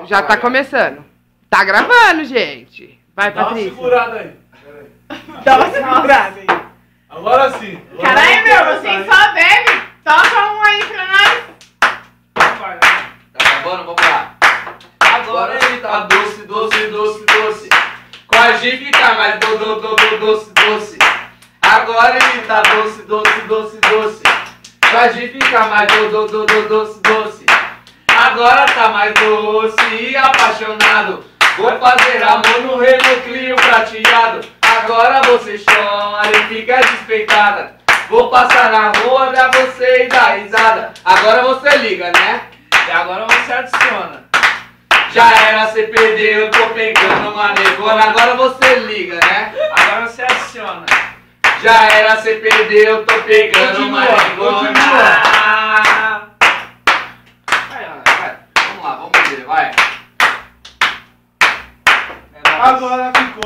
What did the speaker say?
Já tá começando. Tá gravando, gente. Vai, Patrícia. Dá uma segurada aí. Dá uma segurada aí. Agora sim. Caralho, meu, vocês só bebem. Toca um aí pra nós. Tá acabando? Vamos lá. Agora ele tá doce, doce, doce, doce. Com a G fica mais doce, doce. Agora ele tá doce, doce, doce, doce. Com a G fica mais doce, doce. Agora tá mais doce e apaixonado. Vou fazer amor no Clio prateado. Agora você chora e fica despeitada. Vou passar na rua, dar você e dar risada. Agora você liga, né? E agora você adiciona. Já era, você perdeu, eu tô pegando uma negona. Agora você liga, né? Agora você adiciona. Já era, você perdeu, eu tô pegando uma negona. Vai. Vamos lá, vamos ver, vai. Agora ficou.